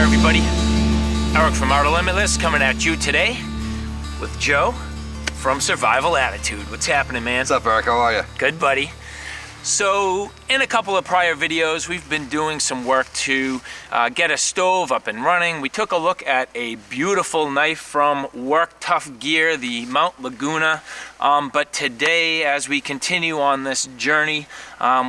everybody. Eric from Outer Limitless coming at you today with Joe from Survival Attitude. What's happening, man? What's up, Eric? How are you? Good, buddy. So, in a couple of prior videos, we've been doing some work to get a stove up and running. We took a look at a beautiful knife from Work Tuff Gear, the Mount Laguna. But today, as we continue on this journey,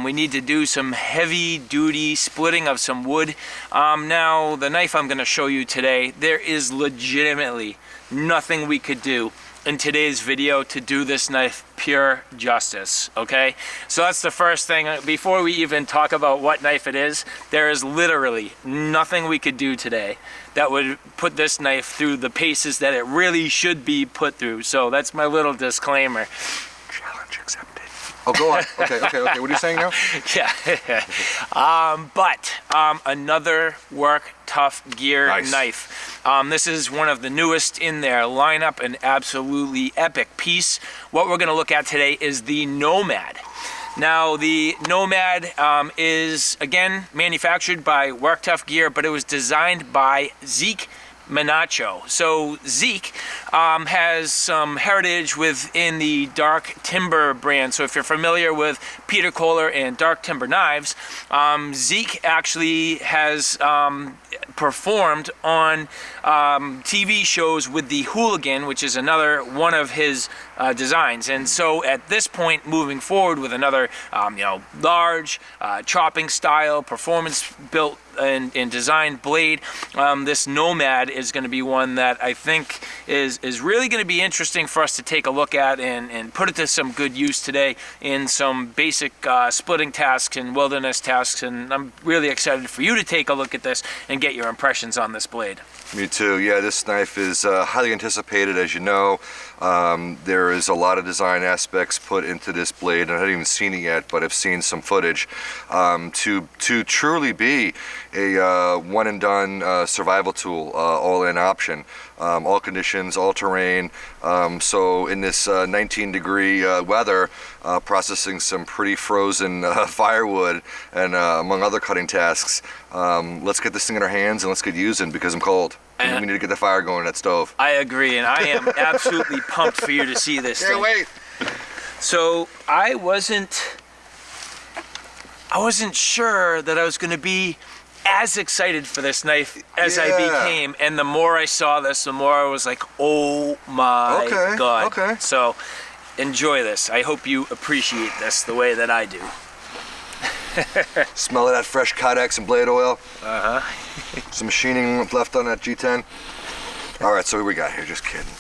we need to do some heavy-duty splitting of some wood. Now, the knife I'm going to show you today, there is legitimately nothing we could do in today's video to do this knife pure justice, okay? So that's the first thing. Before we even talk about what knife it is, there is literally nothing we could do today that would put this knife through the paces that it really should be put through. So that's my little disclaimer. Challenge accepted. Oh, go on. Okay. What are you saying now? Yeah. Another Work Tuff Gear knife. This is one of the newest in their lineup, an absolutely epic piece. What we're going to look at today is the Nomad. Now, the Nomad is, again, manufactured by Work Tuff Gear, but it was designed by Zeke. So Zeke has some heritage within the Dark Timber brand. So if you're familiar with Peter Kohler and Dark Timber knives, Zeke actually has performed on TV shows with the Hooligan, which is another one of his designs. And so at this point, moving forward with another large chopping style, performance built and designed blade, this Nomad is going to be one that I think is really going to be interesting for us to take a look at and put it to some good use today in some basic splitting tasks and wilderness tasks. And I'm really excited for you to take a look at this and get your impressions on this blade. Me too. Yeah, this knife is highly anticipated, as you know. There is a lot of design aspects put into this blade. I haven't even seen it yet, but I've seen some footage. To truly be a one and done survival tool, all-in option, all conditions, all terrain. So in this 19-degree weather, processing some pretty frozen firewood and among other cutting tasks. Let's get this thing in our hands and let's get using because I'm cold. We need to get the fire going in that stove. I agree, and I am absolutely pumped for you to see this thing. Can't wait. So I wasn't sure that I was going to be as excited for this knife as I became, and the more I saw this, the more I was like, oh my God. Okay. So enjoy this. I hope you appreciate this the way that I do. Smell of that fresh Kydex and blade oil. Uh-huh. Some machining left on that G10. All right, so what we got here? Just kidding.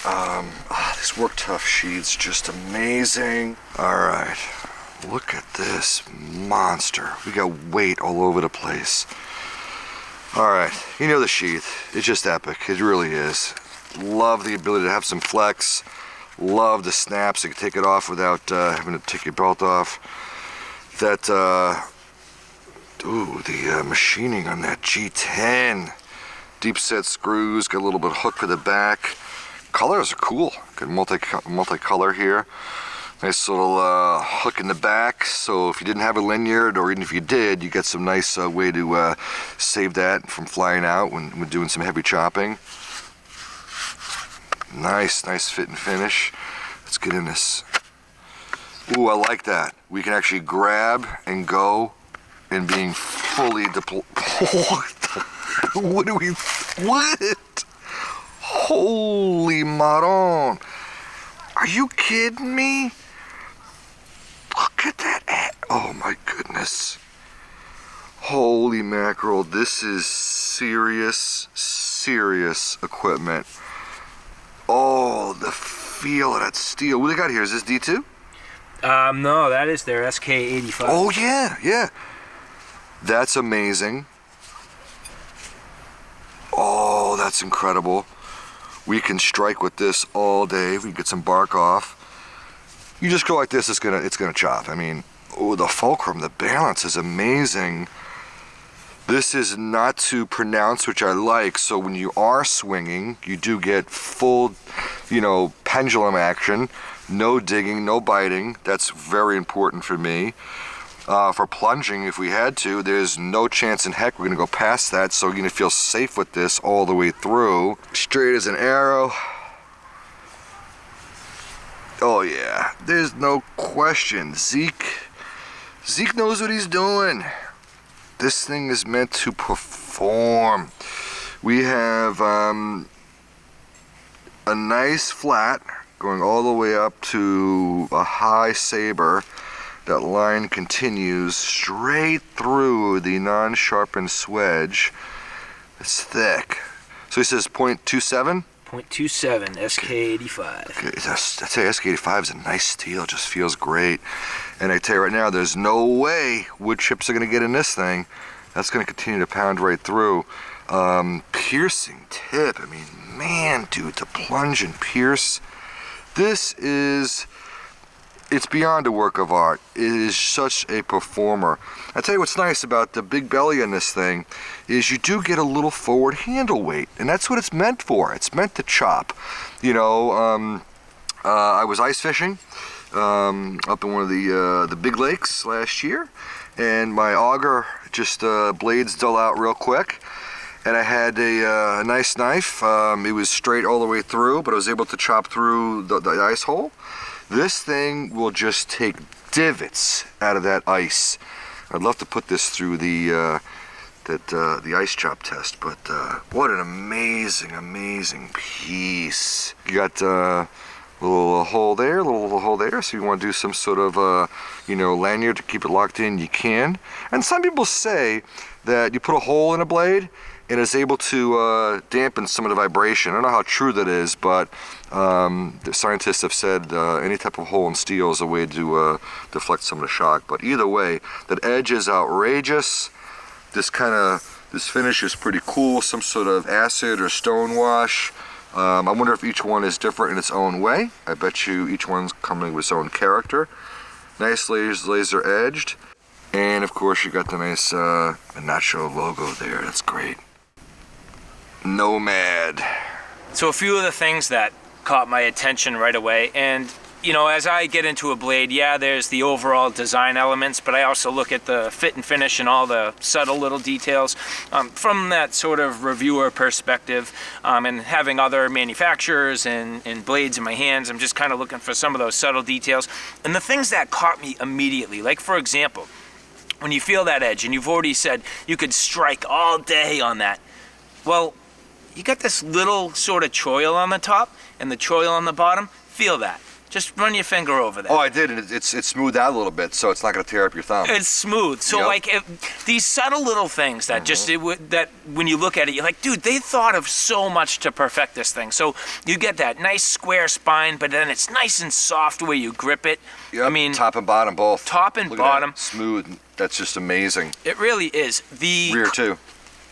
This Work Tuff sheath's just amazing. All right, look at this monster. We got weight all over the place. All right, you know the sheath. It's just epic. It really is. Love the ability to have some flex. Love the snaps. You can take it off without having to take your belt off. That, the machining on that G10. Deep set screws, got a little bit of hook for the back. Colors are cool. Got multicolor here. Nice little hook in the back. So if you didn't have a lanyard, or even if you did, you get some nice way to save that from flying out when doing some heavy chopping. Nice fit and finish. Let's get in this. Ooh, I like that. We can actually grab and go and being fully deployed. What? Holy maron. Are you kidding me? Look at that. Oh my goodness. Holy mackerel. This is serious equipment. Oh, the feel of that steel. What do they got here? Is this D2? No, that is their SK85. Oh yeah. That's amazing. Oh, that's incredible. We can strike with this all day. We can get some bark off. You just go like this, it's gonna chop. I mean, oh, the fulcrum, the balance is amazing. This is not too pronounced, which I like. So when you are swinging, you do get full, pendulum action. No digging, no biting. That's very important for me. for plunging if we had to. There's no chance in heck we're gonna go past that, so you're gonna feel safe with this all the way through. Straight as an arrow. Oh yeah, there's no question. Zeke knows what he's doing. This thing is meant to perform. We have a nice flat going all the way up to a high saber. That line continues straight through the non-sharpened swedge. It's thick. So he says 0.27? 0.27 SK85. Okay, I tell you, SK85 is a nice steel. It just feels great. And I tell you right now, there's no way wood chips are going to get in this thing. That's going to continue to pound right through. Piercing tip. I mean, man, dude, to plunge and pierce. It's beyond a work of art. It is such a performer. I tell you what's nice about the big belly in this thing is you do get a little forward handle weight, and that's what it's meant for. It's meant to chop. You know, I was ice fishing up in one of the big lakes last year, and my auger just blades dull out real quick. And I had a nice knife. It was straight all the way through, but I was able to chop through the ice hole. This thing will just take divots out of that ice. I'd love to put this through the ice chop test, but what an amazing piece. You got a little hole there, so you want to do some sort of lanyard to keep it locked in, you can. And some people say that you put a hole in a blade and it's able to dampen some of the vibration. I don't know how true that is, but the scientists have said any type of hole in steel is a way to deflect some of the shock. But either way, that edge is outrageous. This finish is pretty cool. Some sort of acid or stone wash. I wonder if each one is different in its own way. I bet you each one's coming with its own character. Nice laser edged. And of course you got the nice Nacho logo there. That's great. Nomad. So a few of the things that caught my attention right away, and as I get into a blade, yeah, there's the overall design elements, but I also look at the fit and finish and all the subtle little details from that sort of reviewer perspective, and having other manufacturers and blades in my hands. I'm just kind of looking for some of those subtle details. And the things that caught me immediately, like for example, when you feel that edge, and you've already said you could strike all day on that, well, you got this little sort of choil on the top and the choil on the bottom. Feel that. Just run your finger over that. Oh, I did, and it's smoothed out a little bit, so it's not going to tear up your thumb. It's smooth. So these subtle little things that that when you look at it, you're like, dude, they thought of so much to perfect this thing. So you get that nice square spine, but then it's nice and soft where you grip it. Yep, I mean, top and bottom both. Top and bottom. Smooth. That's just amazing. It really is. The rear too.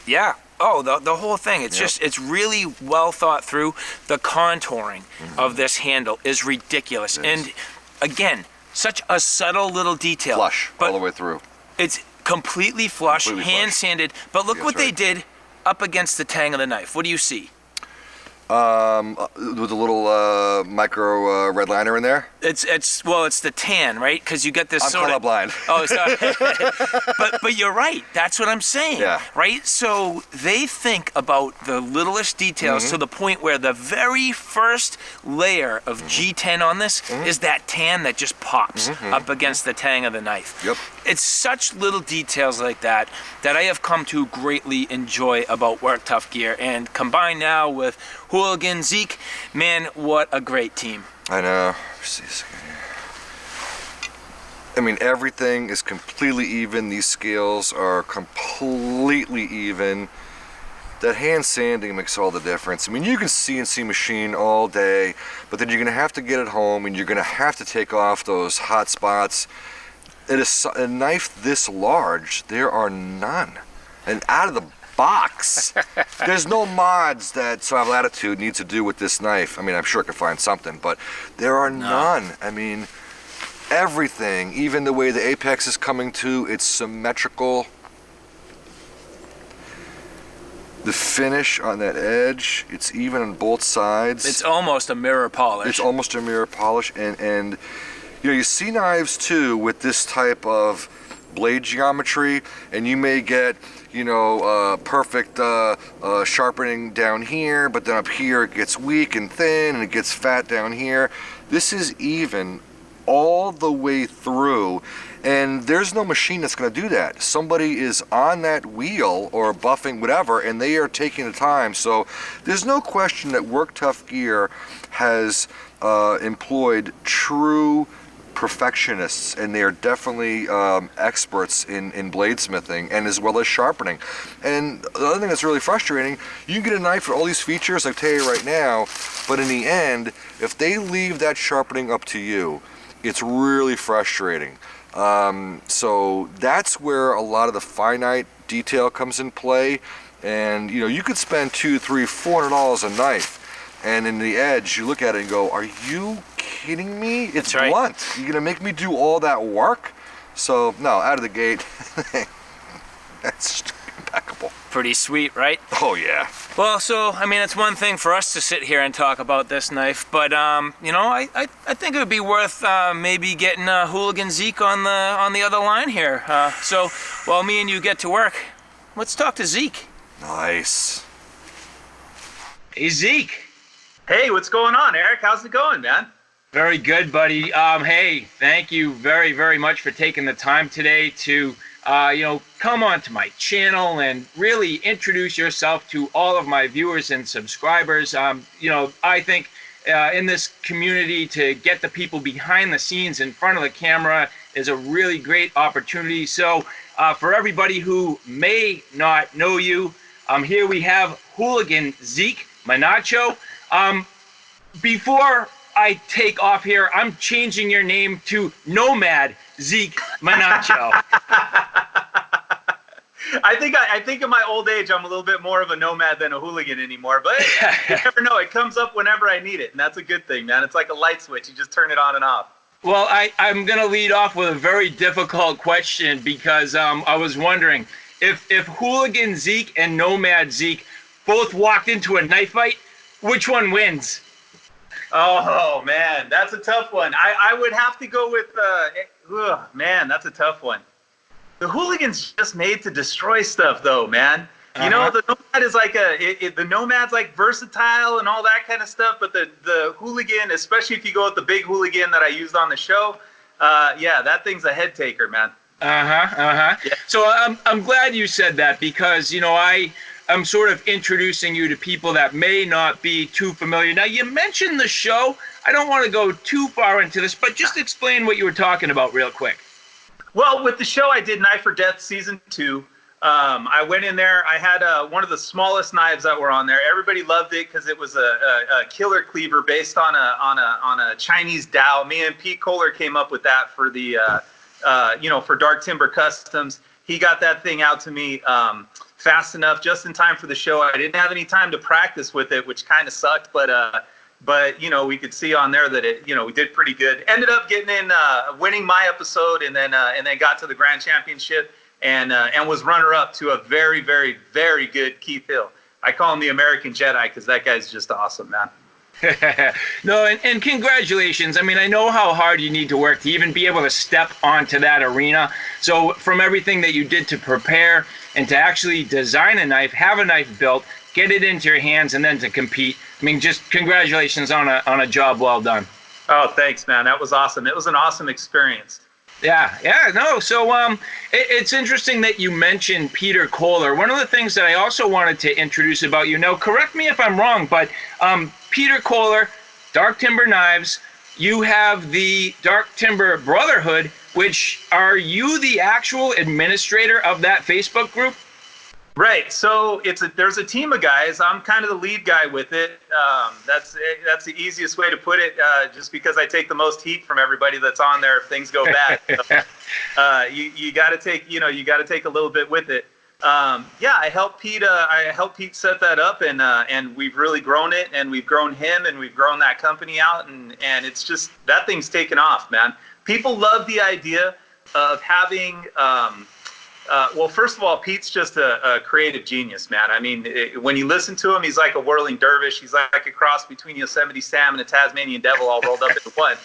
Yeah. Oh, the whole thing. It's it's really well thought through. The contouring of this handle is ridiculous. And again, such a subtle little detail. Flush all the way through. It's completely flush, hand sanded. But look what they did up against the tang of the knife. What do you see? With a little micro red liner in there. It's the tan, right? Because you get this. I'm colorblind. Oh, sorry. but you're right. That's what I'm saying. Yeah. Right. So they think about the littlest details to the point where the very first layer of G10 on this is that tan that just pops up against the tang of the knife. Yep. It's such little details like that that I have come to greatly enjoy about Work Tuff gear, and combined now with Hooligan, Zeke, man, what a great team. I know. I mean, everything is completely even. These scales are completely even. That hand sanding makes all the difference. I mean, you can CNC machine all day, but then you're going to have to get it home, and you're going to have to take off those hot spots. It is a knife this large, there are none. And out of the box, there's no mods that Survival Latitude needs to do with this knife. I mean, I'm sure I could find something, but there are none. I mean, everything, even the way the apex is coming to, it's symmetrical. The finish on that edge, it's even on both sides. It's almost a mirror polish. It's almost a mirror polish, and you see knives too with this type of blade geometry, and you may get, you know, perfect sharpening down here, but then up here it gets weak and thin and it gets fat down here. This is even all the way through, and there's no machine that's going to do that. Somebody is on that wheel or buffing whatever, and they are taking the time. So there's no question that Work Tuff Gear has employed true perfectionists, and they are definitely experts in bladesmithing and as well as sharpening. And the other thing that's really frustrating, you can get a knife with all these features I tell you right now, but in the end, if they leave that sharpening up to you, it's really frustrating. So that's where a lot of the finite detail comes in play. And you know, you could spend $200, $300, $400 a knife, and in the edge you look at it and go, are you kidding me? It's right. blunt. You're gonna make me do all that work? So no, out of the gate, that's just impeccable. Pretty sweet, right? Oh yeah. Well, so I mean, it's one thing for us to sit here and talk about this knife, but you know, I think it would be worth maybe getting Hooligan Zeke on the other line here. So while me and you get to work, let's talk to Zeke. Nice. Hey Zeke. Hey, what's going on, Eric? How's it going, man? Very good, buddy. Hey, thank you very, very much for taking the time today to you know, come onto my channel and really introduce yourself to all of my viewers and subscribers. You know, I think in this community to get the people behind the scenes in front of the camera is a really great opportunity. So for everybody who may not know you, here we have Hooligan Zeke Manacho. Before I take off here, I'm changing your name to Nomad Zeke Manacho. I think in my old age, I'm a little bit more of a nomad than a hooligan anymore, but you never know. It comes up whenever I need it, and that's a good thing, man. It's like a light switch. You just turn it on and off. Well, I'm going to lead off with a very difficult question because I was wondering if Hooligan Zeke and Nomad Zeke both walked into a knife fight, which one wins? Oh, man, that's a tough one. I would have to go with, man, that's a tough one. The Hooligan's just made to destroy stuff, though, man. You know, the Nomad is like the Nomad's like versatile and all that kind of stuff, but the Hooligan, especially if you go with the big Hooligan that I used on the show, yeah, that thing's a head taker, man. Yeah. So I'm glad you said that because, you know, I'm sort of introducing you to people that may not be too familiar. Now, you mentioned the show. I don't want to go too far into this, but just explain what you were talking about real quick. Well, with the show, I did Knife or Death Season 2. I went in there. I had one of the smallest knives that were on there. Everybody loved it because it was a killer cleaver based on a Chinese Dao. Me and Pete Kohler came up with that for the you know, for Dark Timber Customs. He got that thing out to me fast enough, just in time for the show. I didn't have any time to practice with it, which kind of sucked, but you know, we could see on there that it, you know, we did pretty good. Ended up getting in, winning my episode, and then got to the Grand Championship, and was runner-up to a very, very, very good Keith Hill. I call him the American Jedi because that guy's just awesome, man. No, and congratulations. I mean, I know how hard you need to work to even be able to step onto that arena. So from everything that you did to prepare and to actually design a knife, have a knife built, get it into your hands, and then to compete, I mean, just congratulations on a job well done. Oh, thanks, man. That was awesome. It was an awesome experience. Yeah, no. So it's interesting that you mentioned Peter Kohler. One of the things that I also wanted to introduce about you, now correct me if I'm wrong, but Peter Kohler, Dark Timber Knives, you have the Dark Timber Brotherhood, which are you the actual administrator of that Facebook group? Right. So there's a team of guys. I'm kind of the lead guy with it. That's the easiest way to put it. Just because I take the most heat from everybody that's on there if things go bad. So, you got to take a little bit with it. Yeah, I helped Pete set that up, and we've really grown it, and we've grown him, and we've grown that company out, and it's just, that thing's taken off, man. People love the idea of having. Well, first of all, Pete's just a creative genius, man. I mean, when you listen to him, he's like a whirling dervish. He's like a cross between Yosemite Sam and a Tasmanian devil all rolled up into one.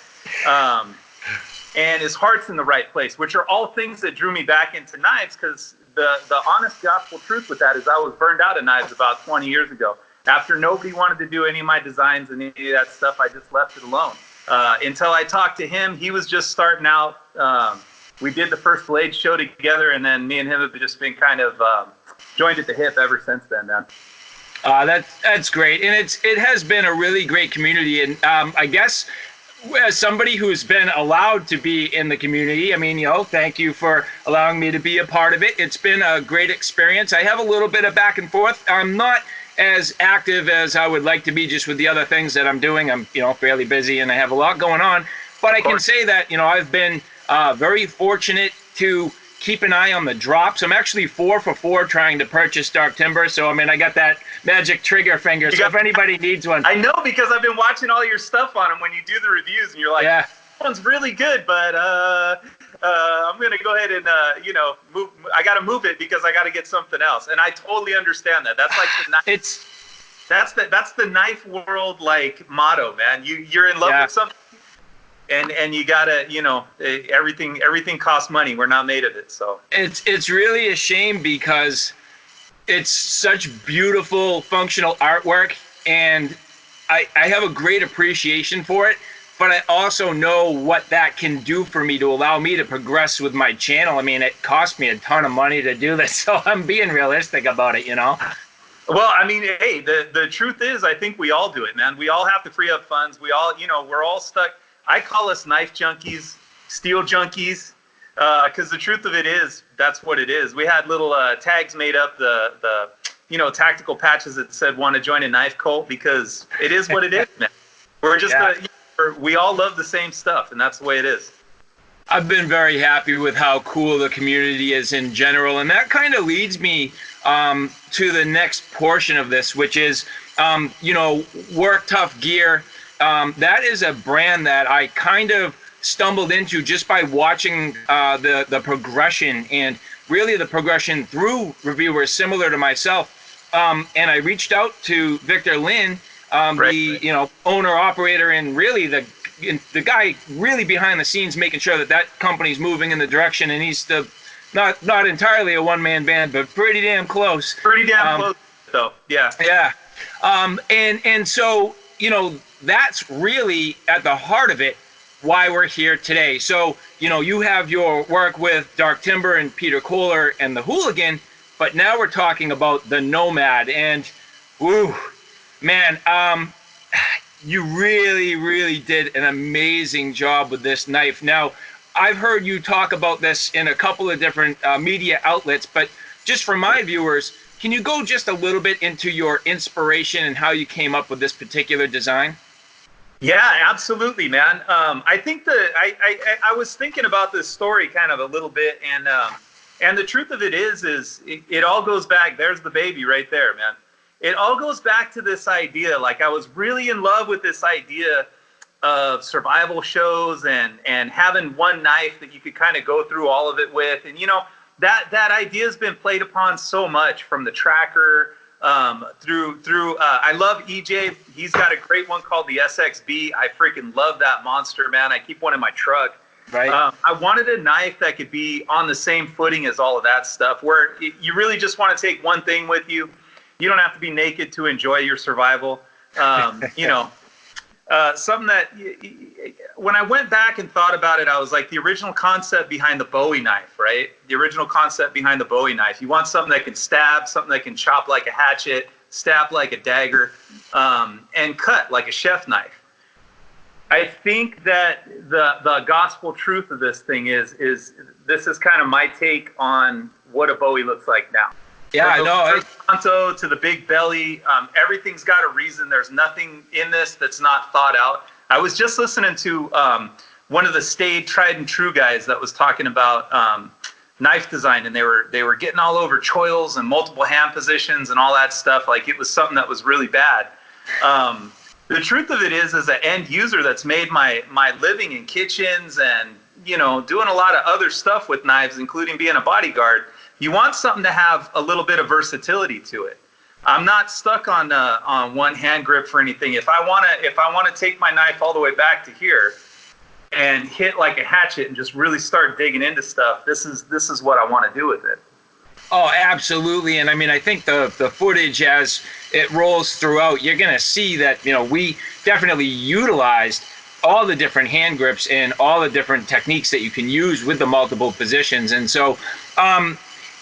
and his heart's in the right place, which are all things that drew me back into knives, because the honest gospel truth with that is I was burned out of knives about 20 years ago. After nobody wanted to do any of my designs and any of that stuff, I just left it alone. Until I talked to him, he was just starting out. We did the first Blade show together, and then me and him have just been kind of joined at the hip ever since then, man. That's great, and it has been a really great community, and I guess as somebody who's been allowed to be in the community, I mean, thank you for allowing me to be a part of it. It's been a great experience. I have a little bit of back and forth. I'm not as active as I would like to be just with the other things that I'm doing. I'm, fairly busy and I have a lot going on, but I can say that, I've been very fortunate to keep an eye on the drops. I'm actually 4 for 4 trying to purchase dark timber. So, I got that magic trigger finger. So if anybody needs one. I know, because I've been watching all your stuff on them when you do the reviews, and you're like, yeah, that one's really good, but I'm going to go ahead and, move. I got to move it because I got to get something else. And I totally understand that. That's like the knife. That's the knife world, like, motto, man. You're in love with something. And you gotta, everything costs money. We're not made of it, so. It's really a shame because it's such beautiful, functional artwork, and I have a great appreciation for it. But I also know what that can do for me to allow me to progress with my channel. It cost me a ton of money to do this, so I'm being realistic about it, Well, hey, the truth is, I think we all do it, man. We all have to free up funds. We all, we're all stuck. I call us knife junkies, steel junkies, because the truth of it is, that's what it is. We had little tags made up, the tactical patches that said "Want to join a knife cult," because it is what it is, man. We're just, we all love the same stuff, and that's the way it is. I've been very happy with how cool the community is in general, and that kind of leads me to the next portion of this, which is, Work Tuff Gear. That is a brand that I kind of stumbled into just by watching the progression, and really the progression through reviewers similar to myself. And I reached out to Victor Lin, the owner, operator, and really the guy really behind the scenes making sure that company's moving in the direction, and he's not entirely a one-man band, but pretty damn close. Pretty damn close, though. Yeah. Yeah. And so, that's really at the heart of it, why we're here today. So, you have your work with Dark Timber and Peter Kohler and the Hooligan, but now we're talking about the Nomad. And, woo, man, you really, really did an amazing job with this knife. Now, I've heard you talk about this in a couple of different media outlets, but just for my viewers, can you go just a little bit into your inspiration and how you came up with this particular design? Yeah, absolutely, man. I think I was thinking about this story kind of a little bit, and the truth of it is it all goes back. There's the baby right there, man. It all goes back to this idea. Like, I was really in love with this idea of survival shows and having one knife that you could kind of go through all of it with, and that idea has been played upon so much, from the tracker through I love EJ. He's got a great one called the SXB. I freaking love that monster, man. I keep one in my truck. Right. I wanted a knife that could be on the same footing as all of that stuff, where you really just want to take one thing with you. You don't have to be naked to enjoy your survival. Something that, when I went back and thought about it, I was like, the original concept behind the Bowie knife, right? The original concept behind the Bowie knife. You want something that can stab, something that can chop like a hatchet, stab like a dagger, and cut like a chef knife. I think that the gospel truth of this thing is this is kind of my take on what a Bowie looks like now. Yeah, I know. Tonto to the big belly, everything's got a reason. There's nothing in this that's not thought out. I was just listening to one of the staid, tried and true guys that was talking about knife design, and they were getting all over choils and multiple hand positions and all that stuff. Like, it was something that was really bad. The truth of it is, as an end user that's made my living in kitchens and doing a lot of other stuff with knives, including being a bodyguard, you want something to have a little bit of versatility to it. I'm not stuck on one hand grip for anything. If I want to take my knife all the way back to here, and hit like a hatchet and just really start digging into stuff, this is what I want to do with it. Oh, absolutely. And I mean, I think the footage as it rolls throughout, you're going to see that, you know, we definitely utilized all the different hand grips and all the different techniques that you can use with the multiple positions. And so,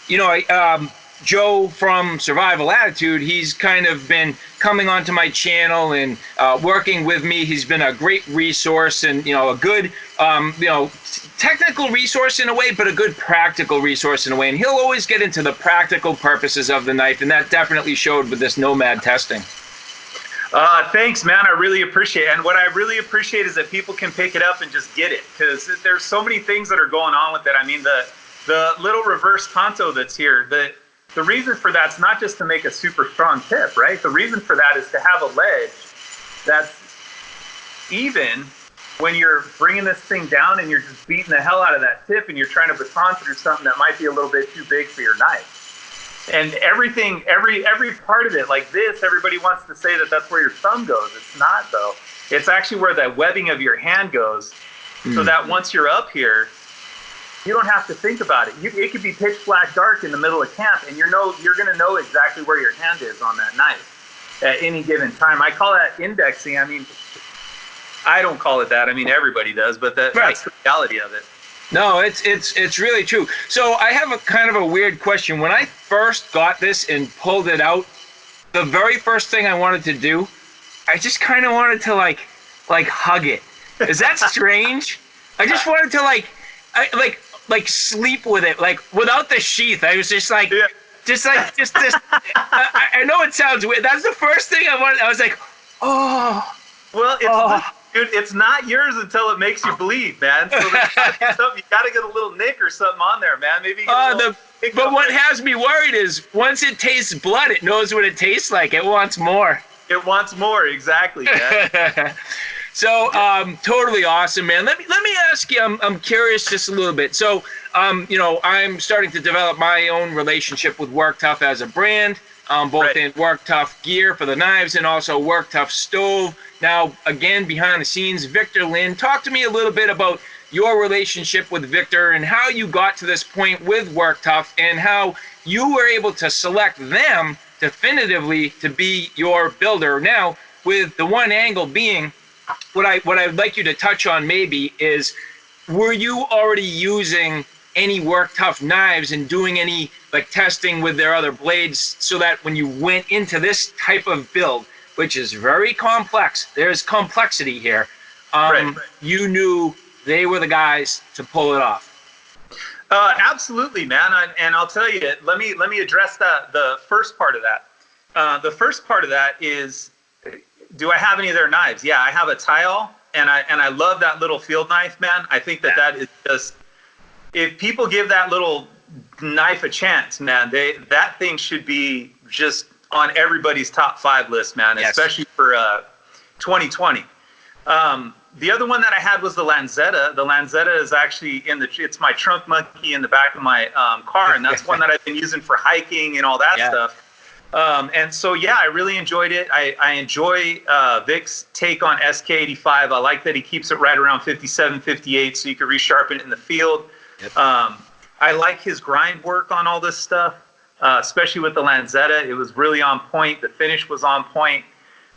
you know, Joe from Survival Attitude, he's kind of been coming onto my channel and working with me. He's been a great resource and, you know, a good, you know, technical resource in a way, but a good practical resource in a way. And he'll always get into the practical purposes of the knife, and that definitely showed with this Nomad testing. Thanks, man. I really appreciate it. And what I really appreciate is that people can pick it up and just get it, because there's so many things that are going on with it. I mean, the little reverse tanto that's here, the reason for that's not just to make a super strong tip, right? The reason for that is to have a ledge that's even when you're bringing this thing down and you're just beating the hell out of that tip and you're trying to baton through something that might be a little bit too big for your knife. And everything, every part of it, like this, everybody wants to say that that's where your thumb goes. It's not, though. It's actually where the webbing of your hand goes, so that once you're up here, you don't have to think about it. It could be pitch black dark in the middle of camp, and you're going to know exactly where your hand is on that knife at any given time. I call that indexing. I mean, I don't call it that. I mean, everybody does, but that's the reality of it. No, it's really true. So I have a kind of a weird question. When I first got this and pulled it out, the very first thing I wanted to do, I just kind of wanted to like hug it. Is that strange? I just wanted to like sleep with it, like without the sheath. I was just like, just I know it sounds weird. That's the first thing I wanted. I was like, oh. Well, dude, it's not yours until it makes you bleed, man. So you gotta get a little nick or something on there, man. Maybe. But what has me worried is once it tastes blood, it knows what it tastes like. It wants more. It wants more, exactly, man. So, totally awesome, man. Let me ask you. I'm curious just a little bit. So, you know, I'm starting to develop my own relationship with Work Tuff as a brand, both in Work Tuff gear for the knives and also Work Tuff stove. Now, again, behind the scenes, Victor Lynn, talk to me a little bit about your relationship with Victor and how you got to this point with Work Tuff and how you were able to select them definitively to be your builder. Now, with the one angle being, what I'd like you to touch on maybe is, were you already using any Work Tuff knives and doing any like testing with their other blades so that when you went into this type of build, which is very complex, there's complexity here, you knew they were the guys to pull it off? Absolutely, man. And I'll tell you, let me address the first part of that. The first part of that is, do I have any of their knives? Yeah, I have a Tile, and I love that little field knife, man. I think that is just, if people give that little knife a chance, man, that thing should be just on everybody's top 5 list, man, especially for 2020. The other one that I had was the Lanzetta. The Lanzetta is actually it's my trunk monkey in the back of my car, and that's one that I've been using for hiking and all that stuff. And so, yeah, I really enjoyed it. I enjoy Vic's take on SK85. I like that he keeps it right around 57, 58, so you can resharpen it in the field. I like his grind work on all this stuff, especially with the Lanzetta. It was really on point. The finish was on point.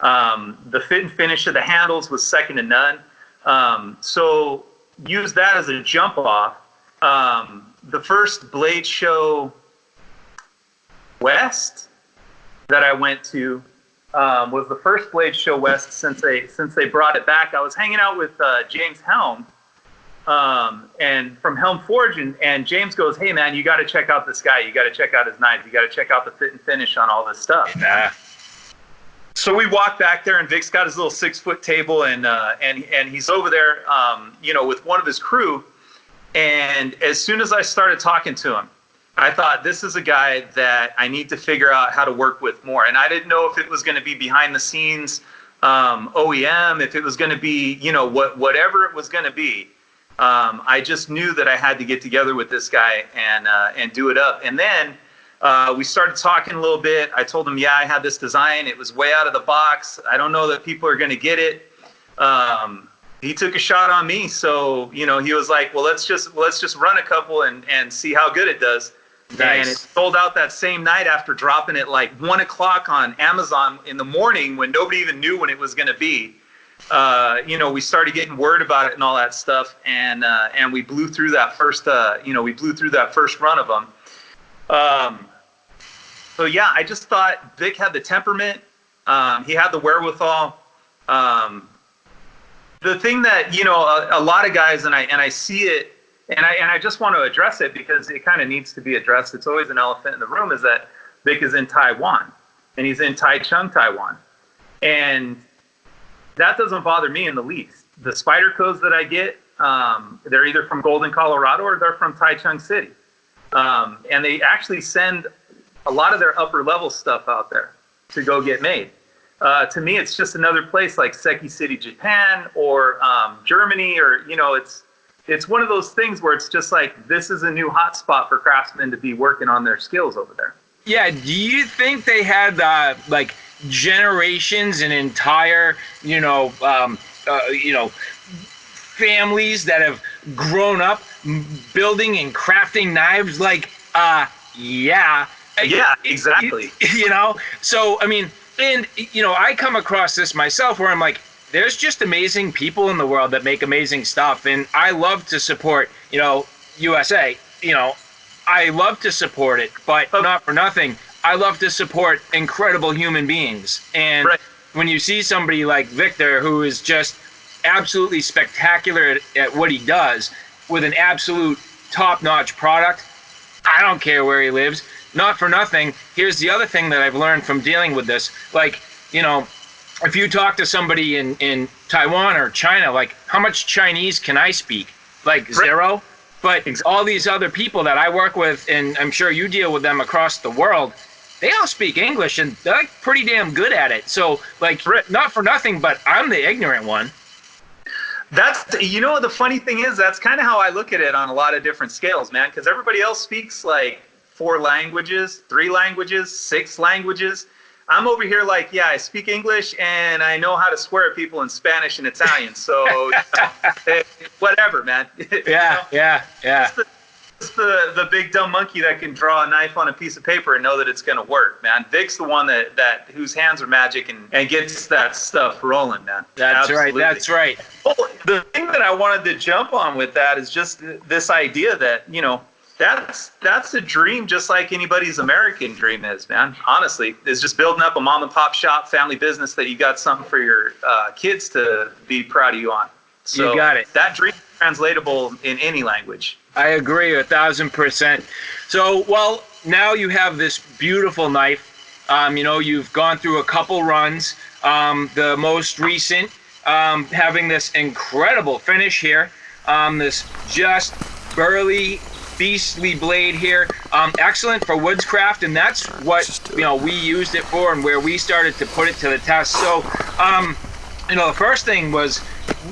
The fit and finish of the handles was second to none. So use that as a jump off. The first Blade Show West that I went to was the first Blade Show West since they brought it back. I was hanging out with James Helm, and from Helm Forge, and James goes, "Hey man, you got to check out this guy. You got to check out his knives. You got to check out the fit and finish on all this stuff." So we walked back there, and Vic's got his little 6-foot table, and he's over there, you know, with one of his crew. And as soon as I started talking to him, I thought, this is a guy that I need to figure out how to work with more. And I didn't know if it was going to be behind the scenes OEM, if it was going to be, you know, whatever it was going to be. I just knew that I had to get together with this guy and do it up. And then we started talking a little bit. I told him, yeah, I had this design. It was way out of the box. I don't know that people are going to get it. he took a shot on me. So, you know, he was like, well, let's just run a couple and see how good it does. Nice. And it sold out that same night after dropping it like 1 o'clock on Amazon in the morning when nobody even knew when it was going to be. You know, we started getting word about it and all that stuff, and we blew through that first, run of them. So yeah, I just thought Vic had the temperament. He had the wherewithal. The thing that, you know, a lot of guys, and I see it, and I just want to address it because it kind of needs to be addressed. It's always an elephant in the room, is that Vic is in Taiwan, and he's in Taichung, Taiwan. And that doesn't bother me in the least. The spider codes that I get, they're either from Golden, Colorado, or they're from Taichung City. And they actually send a lot of their upper level stuff out there to go get made. To me, it's just another place like Seki City, Japan, or Germany, or, you know, it's one of those things where it's just like, this is a new hotspot for craftsmen to be working on their skills over there. Yeah. Do you think they had like generations and entire, families that have grown up building and crafting knives? Like, yeah. Yeah, exactly. You know, so, I mean, and, you know, I come across this myself where I'm like, there's just amazing people in the world that make amazing stuff. And I love to support, you know, USA. You know, I love to support it, but not for nothing. I love to support incredible human beings. And when you see somebody like Victor, who is just absolutely spectacular at what he does with an absolute top-notch product, I don't care where he lives. Not for nothing. Here's the other thing that I've learned from dealing with this. Like, you know, if you talk to somebody in Taiwan or China, like, how much Chinese can I speak? Like, zero. But all these other people that I work with, and I'm sure you deal with them across the world, they all speak English, and they're like pretty damn good at it. So, like, not for nothing, but I'm the ignorant one. That's, you know, the funny thing is, that's kind of how I look at it on a lot of different scales, man, because everybody else speaks like 4 languages, 3 languages, 6 languages. I'm over here like, yeah, I speak English and I know how to swear at people in Spanish and Italian. So, you know, whatever, man. Yeah, you know? Yeah. It's the big dumb monkey that can draw a knife on a piece of paper and know that it's going to work, man. Vic's the one that whose hands are magic and gets that stuff rolling, man. That's Absolutely. right. That's right. Well, the thing that I wanted to jump on with that is just this idea that, you know, that's a dream just like anybody's American dream is, man. Honestly, is just building up a mom and pop shop, family business that you got something for your kids to be proud of you on. So you got it. That dream is translatable in any language. I agree 1,000%. So, well, now you have this beautiful knife. You know, you've gone through a couple runs. The most recent, having this incredible finish here. This just burly, beastly blade here. Excellent for woodscraft, and that's what, you know, we used it for and where we started to put it to the test. So, you know, the first thing was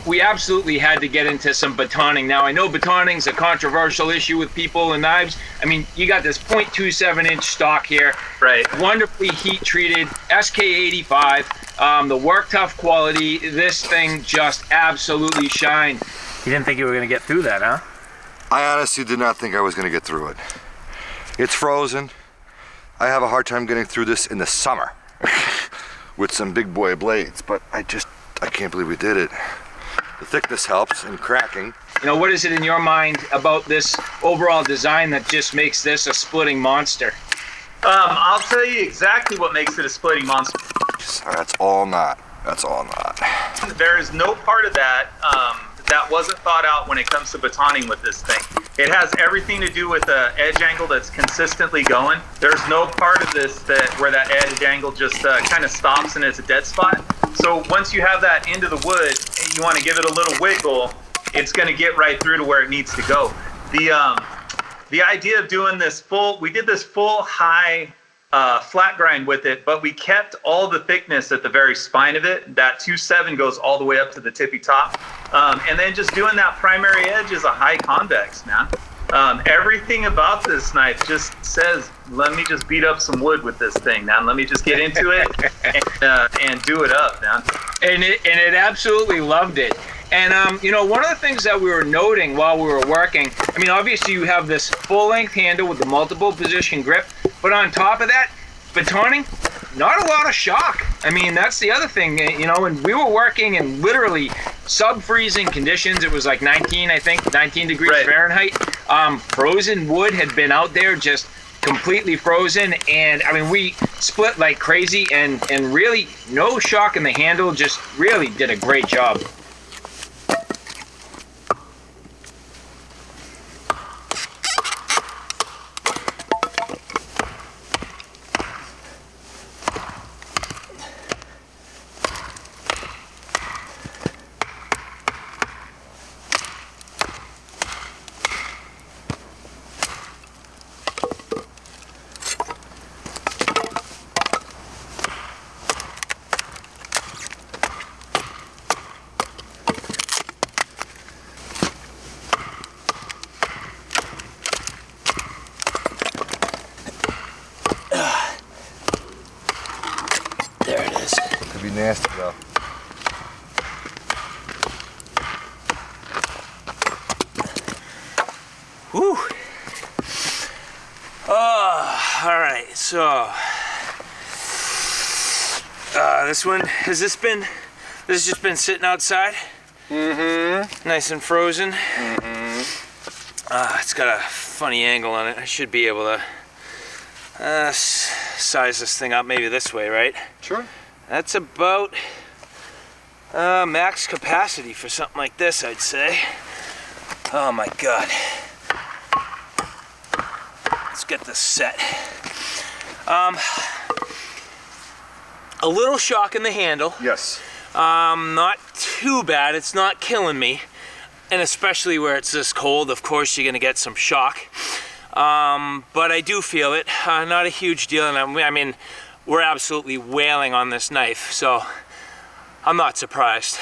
we absolutely had to get into some batoning. Now, I know batoning's a controversial issue with people and knives. I mean, you got this 0.27-inch stock here. Right. Wonderfully heat-treated, SK85, the work tough quality. This thing just absolutely shined. You didn't think you were going to get through that, huh? I honestly did not think I was going to get through it. It's frozen. I have a hard time getting through this in the summer with some big boy blades, but I can't believe we did it. The thickness helps in cracking. You know, what is it in your mind about this overall design that just makes this a splitting monster? I'll tell you exactly what makes it a splitting monster. That's all not. That's all not. There is no part of that that wasn't thought out when it comes to batoning with this thing. It has everything to do with the edge angle that's consistently going. There's no part of this where that edge angle just kind of stops and it's a dead spot. So once you have that into the wood and you want to give it a little wiggle, it's going to get right through to where it needs to go. The idea of doing this we did this full high flat grind with it, but we kept all the thickness at the very spine of it. That 2.7 goes all the way up to the tippy top. And then just doing that primary edge is a high convex, man. Everything about this knife just says, let me just beat up some wood with this thing, man. Let me just get into it and do it up, man. And it absolutely loved it. And you know, one of the things that we were noting while we were working, I mean, obviously you have this full-length handle with the multiple position grip, but on top of that, batoning, not a lot of shock. I mean, that's the other thing, you know, and we were working in literally sub-freezing conditions. It was like 19, I think, 19 degrees Fahrenheit. Frozen wood had been out there just completely frozen, and I mean, we split like crazy, and really no shock in the handle, just really did a great job. Nasty though. Whew. Oh, all right. So this one has this has just been sitting outside. Mm-hmm. Nice and frozen. Mm-hmm. It's got a funny angle on it. I should be able to size this thing up maybe this way, right? Sure. That's about max capacity for something like this, I'd say. Oh my God. Let's get this set. A little shock in the handle. Yes. Not too bad. It's not killing me. And especially where it's this cold, of course, you're gonna get some shock. But I do feel it. Not a huge deal. And I mean, we're absolutely wailing on this knife, so I'm not surprised.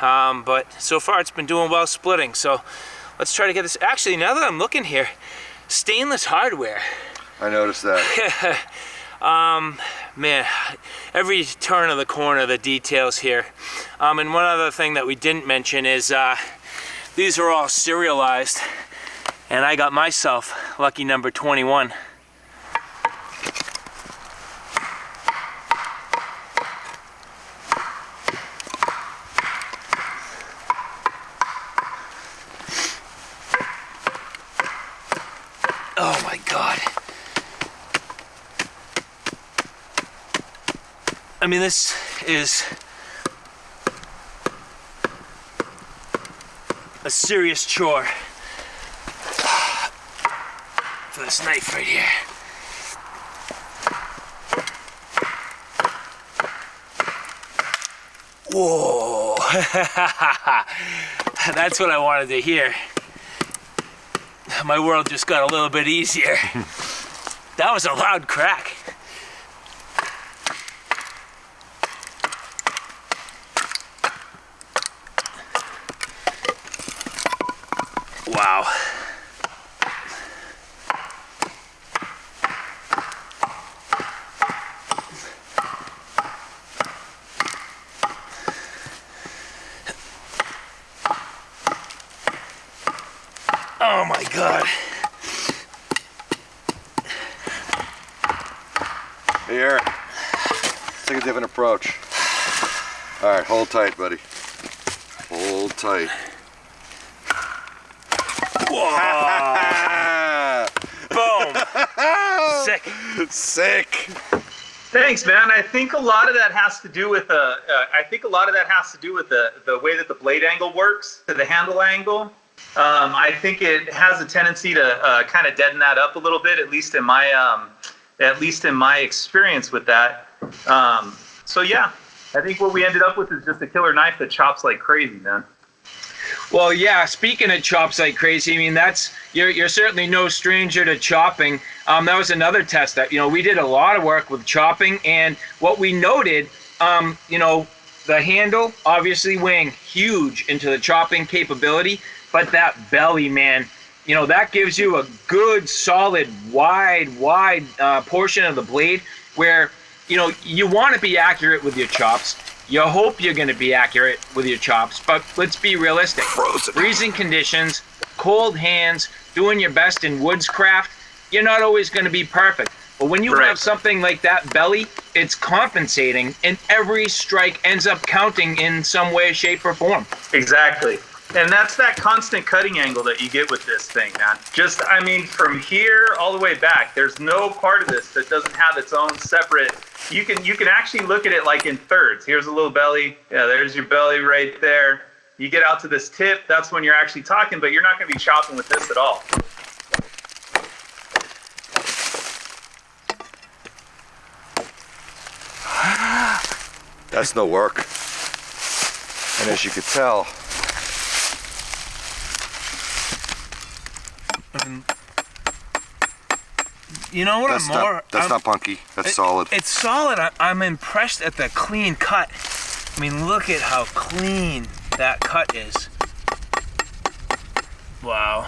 But so far it's been doing well splitting, so let's try to get this. Actually, now that I'm looking here, stainless hardware. I noticed that. Man, every turn of the corner, the details here. And one other thing that we didn't mention is these are all serialized, and I got myself lucky number 21. Oh my God. I mean, this is a serious chore for this knife right here. Whoa. That's what I wanted to hear. My world just got a little bit easier. That was a loud crack. Wow. Oh my God. Here, let's take a different approach. All right, hold tight, buddy. Hold tight. Whoa. Boom. Sick. Sick. Thanks, man. I think a lot of that has to do with the way that the blade angle works, to the handle angle. I think it has a tendency to kind of deaden that up a little bit, at least in my experience with that. So yeah, I think what we ended up with is just a killer knife that chops like crazy, man. Well, yeah, speaking of chops like crazy, I mean, you're certainly no stranger to chopping. That was another test that, you know, we did a lot of work with chopping, and what we noted, you know, the handle obviously weighing huge into the chopping capability, but that belly, man, you know, that gives you a good, solid, wide portion of the blade where, you know, you want to be accurate with your chops. You hope you're going to be accurate with your chops, but let's be realistic. Frozen. Freezing conditions, cold hands, doing your best in woodscraft, you're not always going to be perfect. But when you have something like that belly, it's compensating, and every strike ends up counting in some way, shape, or form. Exactly. And that's that constant cutting angle that you get with this thing, man. Just, I mean, from here all the way back, there's no part of this that doesn't have its own separate. You can actually look at it like in thirds. Here's a little belly. Yeah, there's your belly right there. You get out to this tip, that's when you're actually talking, but you're not going to be chopping with this at all. That's no work. And as you can tell, You know what? that's not punky. That's solid. It's solid. I'm impressed at the clean cut. I mean, look at how clean that cut is. Wow.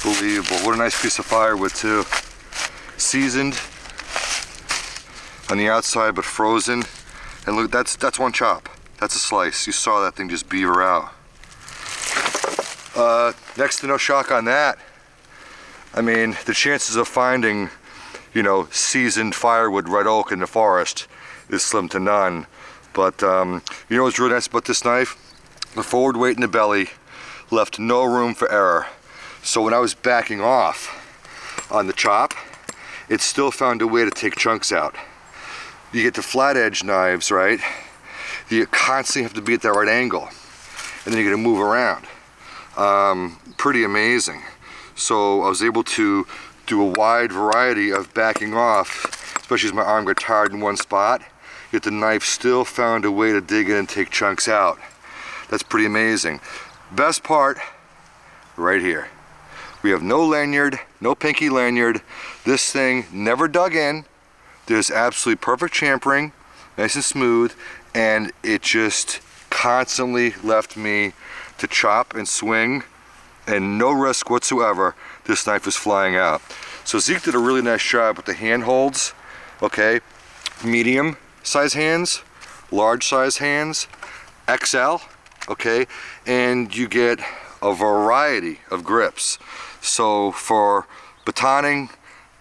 Unbelievable. What a nice piece of firewood too. Seasoned on the outside but frozen. And look, that's one chop. That's a slice. You saw that thing just beaver out. Next to no shock on that. I mean, the chances of finding, you know, seasoned firewood red oak in the forest is slim to none. But you know what's really nice about this knife? The forward weight in the belly left no room for error. So when I was backing off on the chop, it still found a way to take chunks out. You get the flat edge knives, right? You constantly have to be at that right angle. And then you're gonna move around. Pretty amazing. So I was able to do a wide variety of backing off, especially as my arm got tired in one spot, yet the knife still found a way to dig in and take chunks out. That's pretty amazing. Best part, right here. We have no lanyard, no pinky lanyard. This thing never dug in. There's absolutely perfect champering, nice and smooth, and it just constantly left me to chop and swing, and no risk whatsoever. This knife is flying out. So Zeke did a really nice job with the hand holds, okay? Medium size hands, large size hands, XL, okay? And you get a variety of grips. So for batoning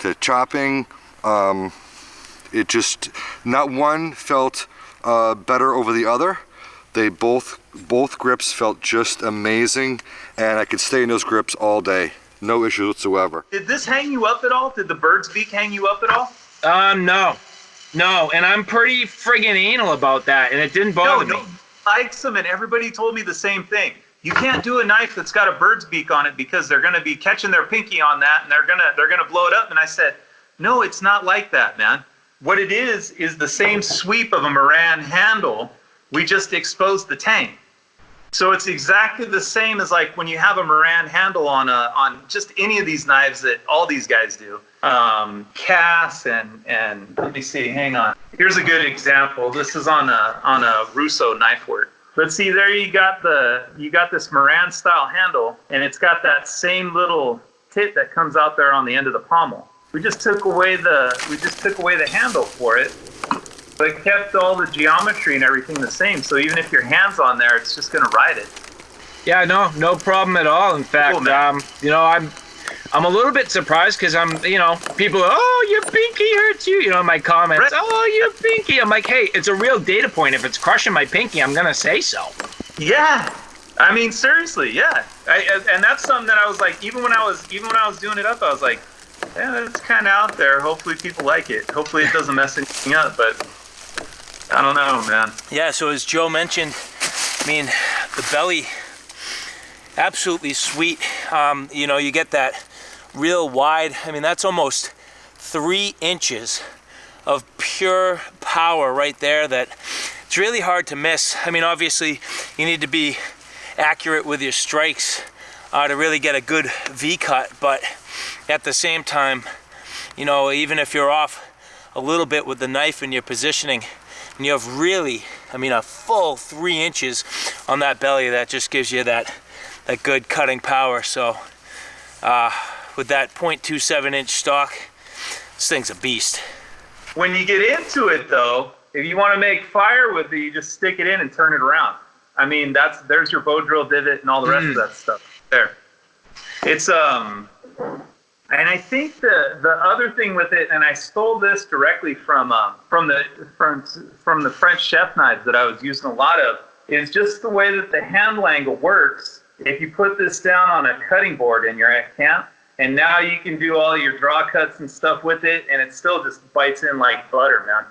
to chopping, it just, not one felt better over the other. They both grips felt just amazing, and I could stay in those grips all day. No issues whatsoever. Did this hang you up at all? Did the bird's beak hang you up at all? No, and I'm pretty friggin' anal about that, and it didn't bother me. Likes them, and everybody told me the same thing. You can't do a knife that's got a bird's beak on it because they're gonna be catching their pinky on that, and they're gonna blow it up. And I said, no, it's not like that, man. What it is the same sweep of a Moran handle. We just exposed the tang. So it's exactly the same as like when you have a Moran handle on just any of these knives that all these guys do. Cass and let me see, hang on. Here's a good example. This is on a Russo knife work. But see, there you got this Moran style handle, and it's got that same little tit that comes out there on the end of the pommel. We just took away the handle for it. But kept all the geometry and everything the same. So even if your hand's on there, it's just gonna ride it. Yeah, no problem at all. In fact, cool, you know, I'm a little bit surprised because you know, people, oh, your pinky hurts you. You know, my comments, oh, your pinky. I'm like, hey, it's a real data point. If it's crushing my pinky, I'm gonna say so. Yeah, I mean, seriously, yeah. And that's something that I was like, even when I was doing it up, I was like, yeah, that's kind of out there. Hopefully people like it. Hopefully it doesn't mess anything up, but I don't know, man. Yeah, so as Joe mentioned, I mean, the belly, absolutely sweet. You know, you get that real wide, I mean, that's almost 3 inches of pure power right there that it's really hard to miss. I mean, obviously, you need to be accurate with your strikes to really get a good V-cut, but at the same time, you know, even if you're off a little bit with the knife and your positioning, and you have really, I mean, a full 3 inches on that belly, that just gives you that good cutting power. So with that 0.27 inch stock, this thing's a beast. When you get into it though, if you want to make fire with it, you just stick it in and turn it around. I mean, there's your bow drill divot and all the rest of that stuff there. It's and I think the other thing with it, and I stole this directly from the French chef knives that I was using a lot of, is just the way that the handle angle works. If you put this down on a cutting board and you're at camp, and now you can do all your draw cuts and stuff with it, and it still just bites in like butter, man.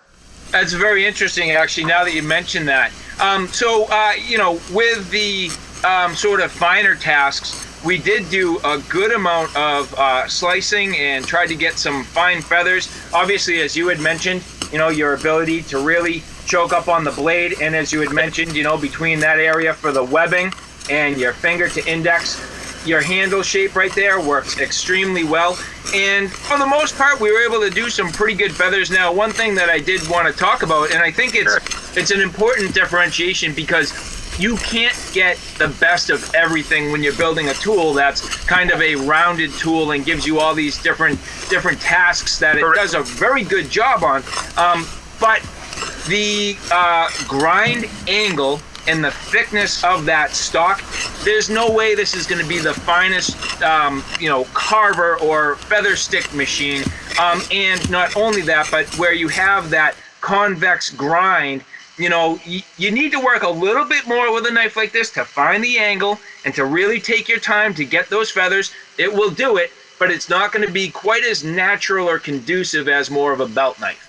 That's very interesting, actually, now that you mentioned that. You know, with the sort of finer tasks, we did do a good amount of slicing and tried to get some fine feathers. Obviously, as you had mentioned, you know, your ability to really choke up on the blade, and as you had mentioned, you know, between that area for the webbing and your finger to index, your handle shape right there works extremely well. And for the most part, we were able to do some pretty good feathers. Now, one thing that I did want to talk about, and I think it's an important differentiation, because you can't get the best of everything when you're building a tool that's kind of a rounded tool and gives you all these different tasks that it does a very good job on. But the grind angle and the thickness of that stock, there's no way this is going to be the finest, you know, carver or feather stick machine. And not only that, but where you have that convex grind, you know, you need to work a little bit more with a knife like this to find the angle and to really take your time to get those feathers. It will do it, but it's not going to be quite as natural or conducive as more of a belt knife.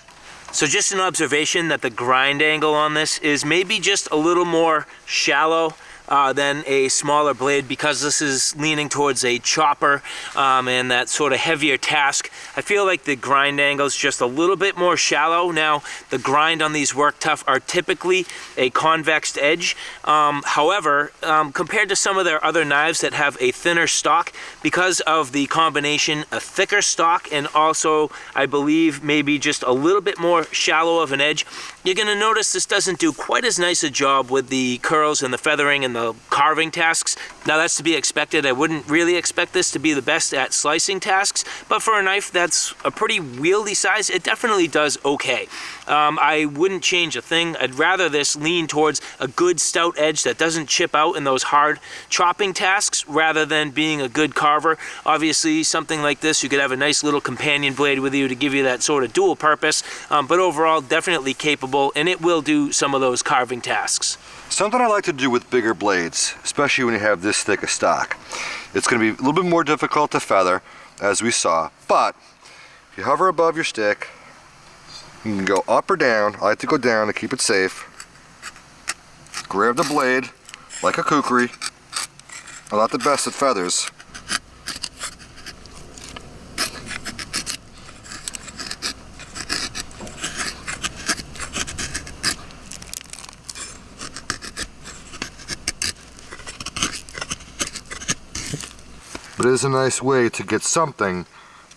So just an observation that the grind angle on this is maybe just a little more shallow than a smaller blade, because this is leaning towards a chopper and that sort of heavier task. I feel like the grind angle is just a little bit more shallow. Now, the grind on these Work Tuff are typically a convex edge. However, compared to some of their other knives that have a thinner stock, because of the combination a thicker stock and also, I believe, maybe just a little bit more shallow of an edge, you're going to notice this doesn't do quite as nice a job with the curls and the feathering and the carving tasks. Now, that's to be expected. I wouldn't really expect this to be the best at slicing tasks, but for a knife that's a pretty wieldy size, it definitely does okay. I wouldn't change a thing. I'd rather this lean towards a good stout edge that doesn't chip out in those hard chopping tasks rather than being a good carver. Obviously, something like this, you could have a nice little companion blade with you to give you that sort of dual purpose, but overall, definitely capable, and it will do some of those carving tasks. Something I like to do with bigger blades, especially when you have this thick a stock, it's going to be a little bit more difficult to feather, as we saw, but if you hover above your stick, you can go up or down. I like to go down to keep it safe. Grab the blade like a kukri. I'm not the best at feathers. But it is a nice way to get something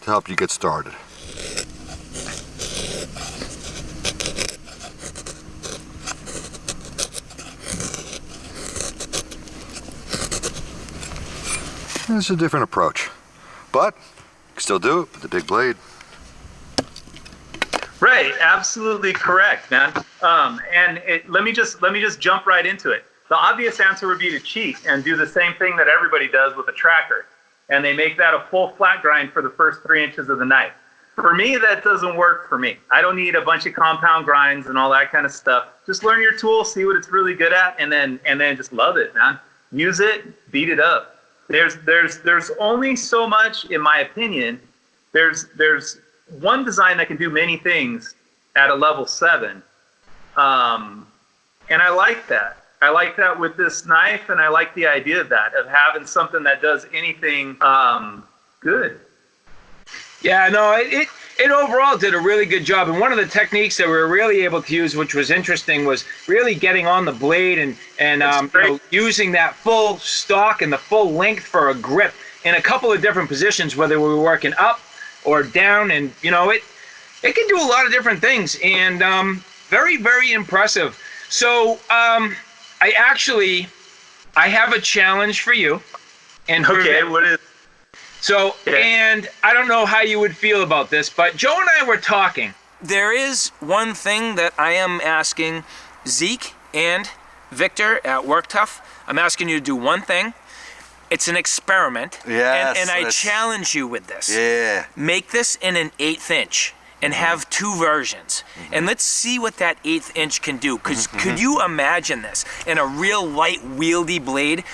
to help you get started. It's a different approach, but you can still do it with the big blade. Right, absolutely correct, man. Let me just jump right into it. The obvious answer would be to cheat and do the same thing that everybody does with a tracker, and they make that a full flat grind for the first 3 inches of the knife. For me, that doesn't work for me. I don't need a bunch of compound grinds and all that kind of stuff. Just learn your tool, see what it's really good at, and then just love it, man. Use it, beat it up. There's only so much, in my opinion. There's one design that can do many things at a level 7, and I like that. I like that with this knife, and I like the idea of that, of having something that does anything good. Yeah, no, it overall did a really good job. And one of the techniques that we were really able to use, which was interesting, was really getting on the blade and you know, using that full stock and the full length for a grip in a couple of different positions, whether we were working up or down. And, you know, it can do a lot of different things, and very, very impressive. So I have a challenge for you. And okay, what is? So, and I don't know how you would feel about this, but Joe and I were talking, there is one thing that I am asking Zeke and Victor at Tuff. I'm asking you to do one thing. It's an experiment. Yes, and I challenge you with this. Yeah. Make this in an 1/8 inch and have 2 versions. And let's see what that 1/8 inch can do. Because could you imagine this in a real light wieldy blade?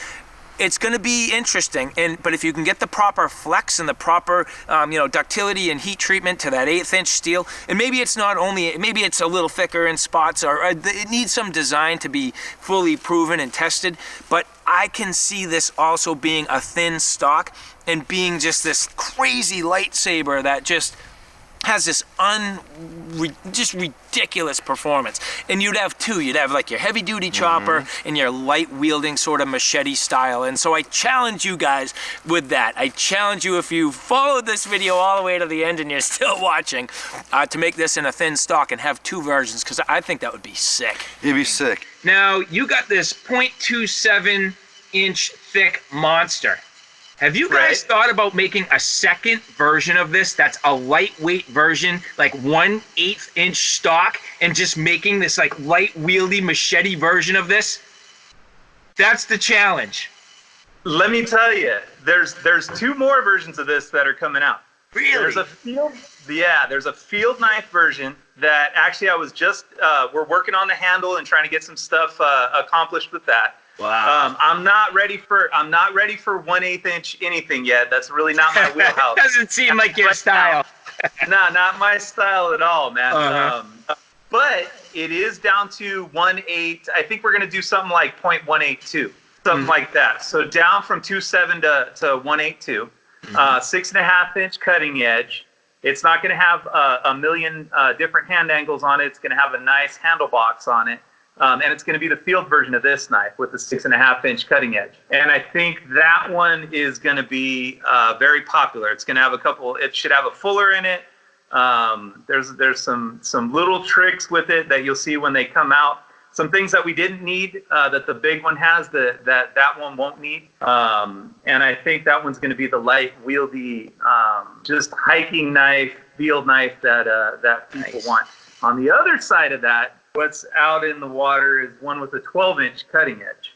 It's going to be interesting, but if you can get the proper flex and the proper, ductility and heat treatment to that 1/8 inch steel, and maybe it's not only, maybe it's a little thicker in spots, or it needs some design to be fully proven and tested. But I can see this also being a thin stock and being just this crazy lightsaber that just has this just ridiculous performance. And you'd have 2. You'd have like your heavy duty chopper and your light wielding sort of machete style. And so I challenge you guys with that. I challenge you, if you followed this video all the way to the end and you're still watching, to make this in a thin stock and have 2 versions, because I think that would be sick. It'd be sick. Now, you got this 0.27 inch thick monster. Have you guys thought about making a second version of this that's a lightweight version, like 1/8 inch stock, and just making this like light wieldy machete version of this? That's the challenge. Let me tell you, there's 2 more versions of this that are coming out. Really? There's a field knife version that actually I was just we're working on the handle and trying to get some stuff accomplished with that. Wow. I'm not ready for 1/8 inch anything yet. That's really not my wheelhouse. Doesn't seem like your style. No, not my style at all, man. But it is down to 1/8. I think we're gonna do something like 0.182, something like that. So down from 2.7 to 1/8.2. 6.5 inch cutting edge. It's not gonna have a million different hand angles on it. It's gonna have a nice handle box on it. And it's going to be the field version of this knife with the 6.5 inch cutting edge. And I think that one is going to be very popular. It's going to have it should have a fuller in it. There's some little tricks with it that you'll see when they come out. Some things that we didn't need that the big one has that one won't need. And I think that one's going to be the light wieldy, just hiking knife, field knife that people want. On the other side of that, what's out in the water is one with a 12 inch cutting edge.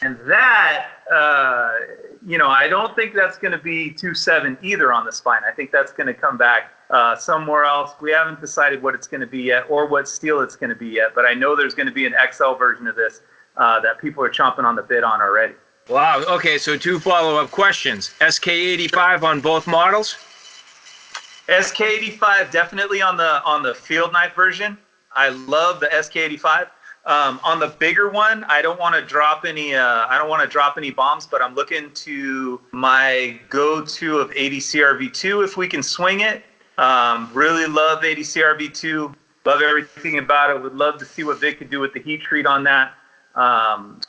And that, I don't think that's going to be 2.7 either on the spine. I think that's going to come back somewhere else. We haven't decided what it's going to be yet or what steel it's going to be yet, but I know there's going to be an XL version of this that people are chomping on the bit on already. Wow. Okay, so 2 follow-up questions. SK85 on both models? SK85 definitely on the field knife version. I love the SK85. On the bigger one, I don't want to drop any bombs, but I'm looking to my go-to of ADCRV2 if we can swing it. Really love ADCRV2. Love everything about it. Would love to see what Vic could do with the heat treat on that,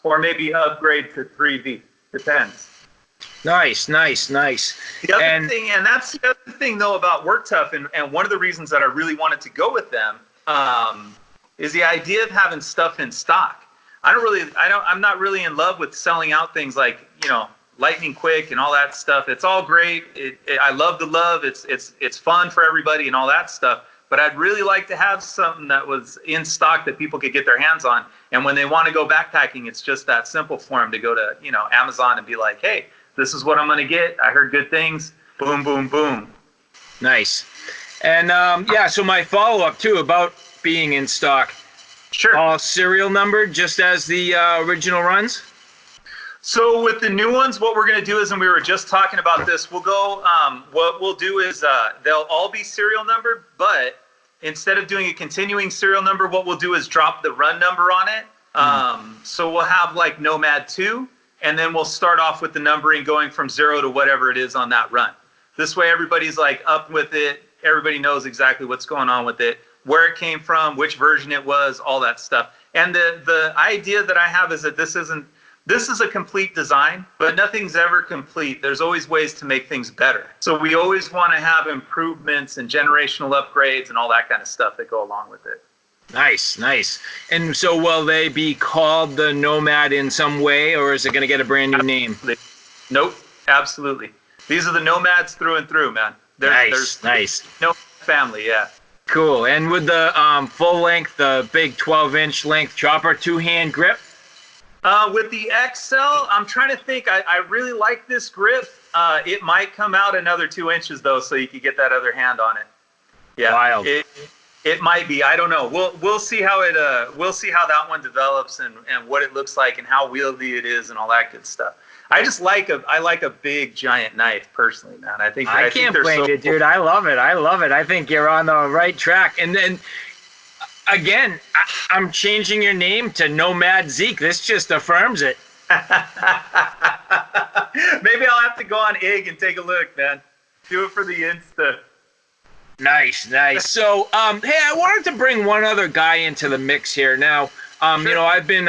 or maybe upgrade to 3V. Depends. Nice. The other thing, and that's the other thing though about Tuff, and one of the reasons that I really wanted to go with them. Is the idea of having stuff in stock. I'm not really in love with selling out things like, lightning quick and all that stuff. It's all great. I love the love. It's fun for everybody and all that stuff. But I'd really like to have something that was in stock that people could get their hands on. And when they want to go backpacking, it's just that simple for them to go to, Amazon and be like, hey, this is what I'm going to get. I heard good things. Boom, boom, boom. Nice. And so my follow-up too about being in stock. Sure. All serial numbered, just as the original runs? So with the new ones, what we're going to do is, and we were just talking about this, we'll go, what we'll do is they'll all be serial numbered, but instead of doing a continuing serial number, what we'll do is drop the run number on it. So we'll have like Nomad 2, and then we'll start off with the numbering going from 0 to whatever it is on that run. This way everybody's like up with it. Everybody knows exactly what's going on with it, where it came from, which version it was, all that stuff. And the idea that I have is that this is a complete design, but nothing's ever complete. There's always ways to make things better. So we always want to have improvements and generational upgrades and all that kind of stuff that go along with it. Nice. And so will they be called the Nomad in some way, or is it going to get a brand new name? Nope, absolutely. These are the Nomads through and through, man. There's nice. No family, yeah. Cool. And with the full length, the big 12-inch length chopper, two-hand grip? With the XL, I'm trying to think. I really like this grip. It might come out another 2 inches though, so you could get that other hand on it. Yeah, wild. It might be. I don't know. We'll see how that one develops and what it looks like and how wieldy it is and all that good stuff. I like a big giant knife personally, man. I can't blame you, dude. I love it. I think you're on the right track. And then again, I'm changing your name to Nomad Zeke. This just affirms it. Maybe I'll have to go on IG and take a look, man. Do it for the Insta. Nice. So, hey, I wanted to bring one other guy into the mix here. Now, sure. You know, I've been,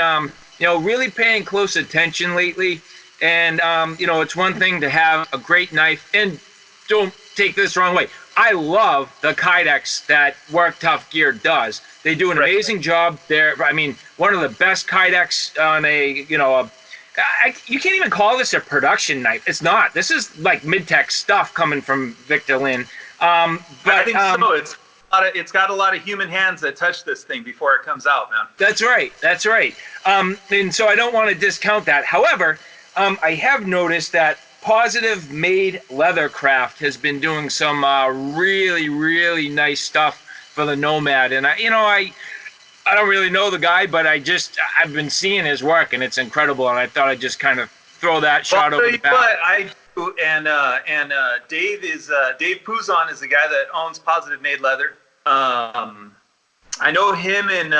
really paying close attention lately. And, it's one thing to have a great knife. And don't take this the wrong way. I love the Kydex that Work Tough Gear does. They do an amazing job. They're, one of the best Kydex on you can't even call this a production knife. It's not. This is like mid-tech stuff coming from Victor Lin. But I think so. It's got a lot of human hands that touch this thing before it comes out, man. That's right. And so I don't want to discount that. However, I have noticed that Positive Made Leathercraft has been doing some really, really nice stuff for the Nomad. And I don't really know the guy, but I've been seeing his work and it's incredible. And I thought I'd just kind of throw that shot over the bow. But I do, and Dave Puzon is the guy that owns Positive Made Leather. I know him and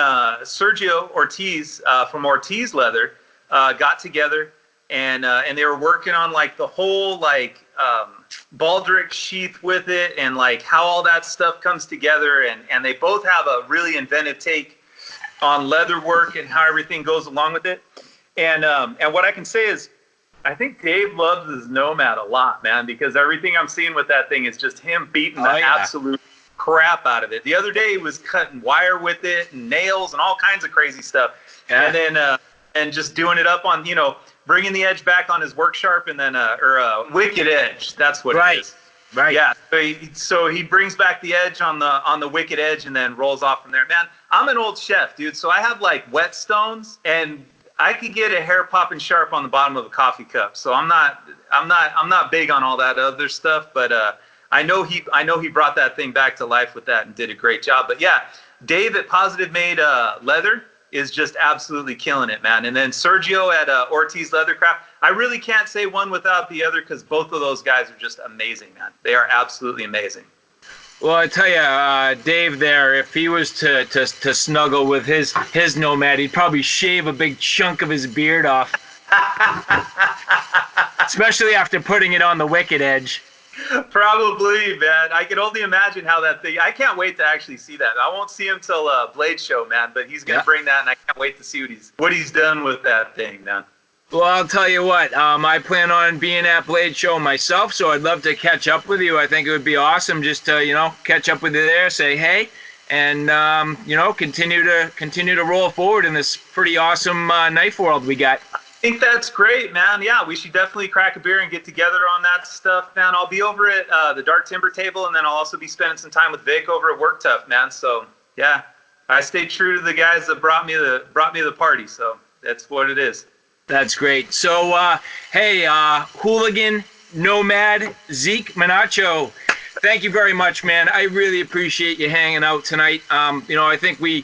Sergio Ortiz from Ortiz Leather got together. And they were working on like the whole baldric sheath with it and like how all that stuff comes together. And they both have a really inventive take on leather work and how everything goes along with it. And what I can say is I think Dave loves his Nomad a lot, man, because everything I'm seeing with that thing is just him beating the absolute crap out of it. The other day he was cutting wire with it and nails and all kinds of crazy stuff. Yeah. And then and just doing it up on, bringing the edge back on his work sharp and then wicked edge. That's what it is. Right. Yeah. So he brings back the edge on the wicked edge and then rolls off from there. Man, I'm an old chef, dude. So I have like whetstones and I could get a hair popping sharp on the bottom of a coffee cup. So I'm not big on all that other stuff, but I know he brought that thing back to life with that and did a great job. But yeah, Dave at Positive Made Leather is just absolutely killing it, man. And then Sergio at Ortiz Leathercraft. I really can't say one without the other because both of those guys are just amazing, man. They are absolutely amazing. Well, I tell you, Dave there, if he was to snuggle with his Nomad, he'd probably shave a big chunk of his beard off. Especially after putting it on the wicked edge. Probably, man. I can only imagine how that thing. I can't wait to actually see that. I won't see him till Blade Show, man. But he's gonna bring that, and I can't wait to see what he's done with that thing, man. Well, I'll tell you what. I plan on being at Blade Show myself, so I'd love to catch up with you. I think it would be awesome just to catch up with you there, say hey, and continue to roll forward in this pretty awesome knife world we got. I think that's great, man. Yeah, we should definitely crack a beer and get together on that stuff, man. I'll be over at the Dark Timber table, and then I'll also be spending some time with Vic over at Work Tough, man. So yeah, I stay true to the guys that brought me the party. So that's what it is. That's great. So hey, Hooligan, Nomad, Zeke Menacho, thank you very much, man. I really appreciate you hanging out tonight. I think we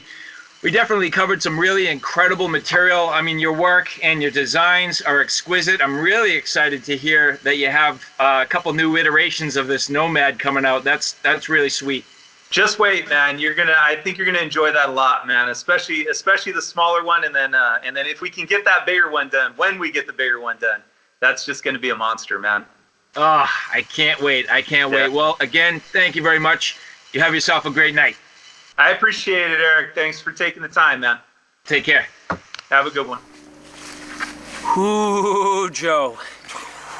definitely covered some really incredible material. I mean, your work and your designs are exquisite. I'm really excited to hear that you have a couple new iterations of this Nomad coming out. That's really sweet. Just wait, man. I think you're gonna enjoy that a lot, man. Especially the smaller one, and then if we can get that bigger one done, when we get the bigger one done, that's just gonna be a monster, man. Oh, I can't wait. Wait. Well, again, thank you very much. You have yourself a great night. I appreciate it, Eric. Thanks for taking the time, man. Take care. Have a good one. Ooh, Joe.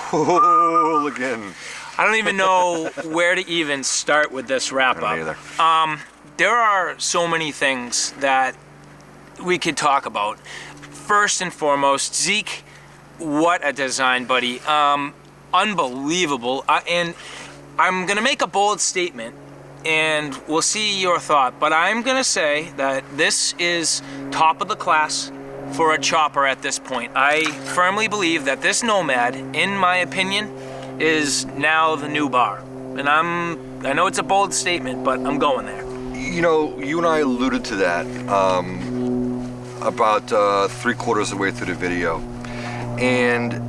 Hooligan. I don't even know where to even start with this wrap up. There are so many things that we could talk about. First and foremost, Zeke, what a design, buddy. Unbelievable. And I'm gonna make a bold statement. and we'll see your thought. But I'm gonna say that this is top of the class for a chopper at this point. I firmly believe that this Nomad, in my opinion, is now the new bar. And I know it's a bold statement, but I'm going there. You know, you and I alluded to that about 3/4 of the way through the video. And